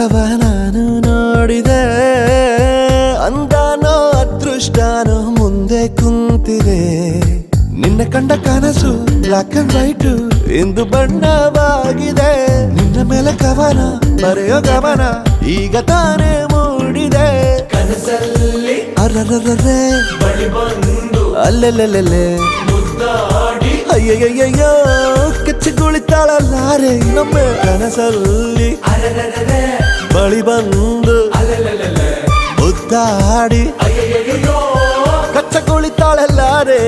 ಮುಖವ ನಾನು ನೋಡಿದೆ, ಅಂದಾನೋ ಅದೃಷ್ಟನೋ ಮುಂದೆ ಕುಂತಿದೆ. ನಿನ್ನ ಕಂಡ ಕನಸು ಬ್ಲಾಕ್ ಅಂಡ್ ವೈಟ್ ಇಂದು ಬಣ್ಣವಾಗಿದೆ. ನಿನ್ನ ಮೇಲೆ ಕವನ ಬರೆಯೋ ಗಮನ ಈಗ ತಾನೇ ಮೂಡಿದೆ. ಕನಸಲ್ಲಿ ಅರರರರೆ ಬಳಿ ಬಂದು ಅಲ್ಲೆಲ್ಲೆಲ್ಲೆ ಮುದ್ದಾಡಿ ಅಯ್ಯಯ್ಯಯ್ಯೋ ಕಚ್ಚಿಗುಳಿತಾಳಲ್ಲಾರೆ ಇನ್ನೊಮ್ಮೆ. ಕನಸಲ್ಲಿ ಅರೆರೆರೆ ಬಳಿ ಬಂದು ಅಲೆಲೆಲೆ ಮುದ್ದಾಡಿ ಅಯ್ಯಯ್ಯಯ್ಯೋ ಕಚ್ಚಗುಳಿತಾಳಲ್ಲಾರೆ.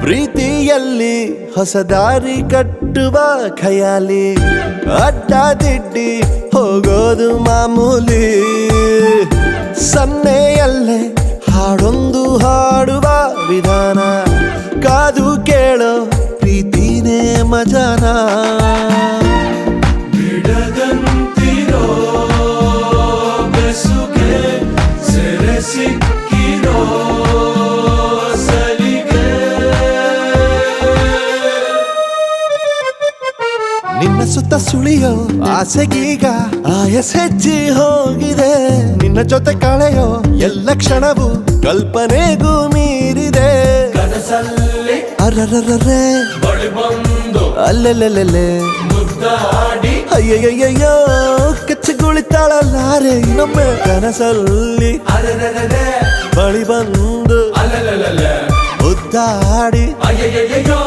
ಪ್ರೀತಿಯಲ್ಲಿ ಹೊಸ ದಾರಿ ಕಟ್ಟುವ ಖಯಾಲಿ, ಅಡ್ಡದಿಡ್ಡಿ ಹೋಗೋದು ಮಾಮೂಲಿ. ಸನ್ನೆಯಲ್ಲೇ ಹಾಡೊಂದು ಹಾಡುವ ವಿಧಾನ, ಕಾದು ಕೇಳೋ ಪ್ರೀತಿನೇ ಮಜಾನ. ಬಿಡದಂತಿರೋ ಬೆಸುಗೆ ಸೆರೆ ಸಿಕ್ಕಿರೋ ನಿನ್ನ ಸುತ್ತ ಸುಳಿಯೋ ಆಸೆಗೀಗ ಆಯಸ್ ಹೆಚ್ಚಿ ಹೋಗಿದೆ. ನಿನ್ನ ಜೊತೆ ಕಳೆಯೋ ಎಲ್ಲ ಕ್ಷಣವು ಕಲ್ಪನೆಗೂ ಮೀರಿದೆ. ಕನಸಲ್ಲಿ ಅರರರರೆ ಬಳಿ ಬಂದು ಅಲ್ಲೆಲ್ಲೆಲ್ಲೆ ಮುದ್ದಾಡಿ ಅಯ್ಯಯ್ಯಯ್ಯೋ ಕಚ್ಚಿಗುಳಿತಾಳಲ್ಲಾರೆ ಇನ್ನೊಮ್ಮೆ. ಕನಸಲ್ಲಿ ಅರೆರೆರೆ ಬಳಿ ಬಂದು ಅಲೆಲೆಲೆ ಮುದ್ದಾಡಿ ಅಯ್ಯಯ್ಯಯ್ಯೋ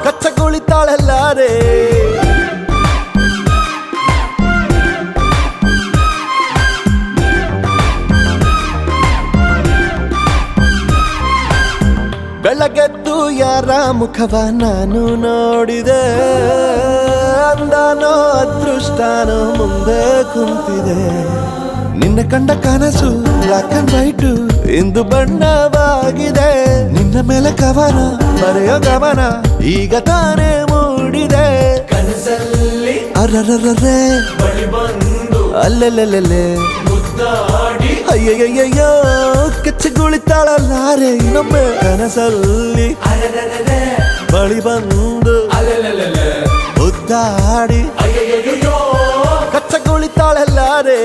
ಕಚ್ಚಗುಳಿತಾಳಲ್ಲಾರೆ. ಬೆಳಗೆದ್ದು ಯಾರ ಮುಖವ ನಾನು ನೋಡಿದೆ, ಅಂದಾನೋ ಅದೃಷ್ಟನೋ ಮುಂದೆ ಕುಂತಿದೆ. ನಿನ್ನ ಕಂಡ ಕನಸು ಬ್ಲಾಕ್ ಅಂಡ್ ವೈಟ್ ಇಂದು ಬಣ್ಣವಾಗಿದೆ. ನಿನ್ನ ಮೇಲೆ ಕವನ ಬರೆಯೋ ಗಮನ ಈಗ ತಾನೇ ಮೂಡಿದೆ. ಕನಸಲ್ಲಿ ಅರರರರೆ ಬಳಿ ಬಂದು ಅಲ್ಲೆಲ್ಲೆಲ್ಲೆ ಮುದ್ದಾಡಿ ಅಯ್ಯಯ್ಯಯ್ಯೋ ಕಚ್ಚಿಗುಳಿತಾಳಲ್ಲಾರೆ ಇನ್ನೊಮ್ಮೆ. ಕನಸಲ್ಲಿ ಅರೆರೆರೆ ಬಳಿ ಬಂದು ಅಲೆಲೆಲೆ ಮುದ್ದಾಡಿ ಅಯ್ಯಯ್ಯಯ್ಯೋ ಕಚ್ಚಗುಳಿತಾಳಲ್ಲಾರೆ.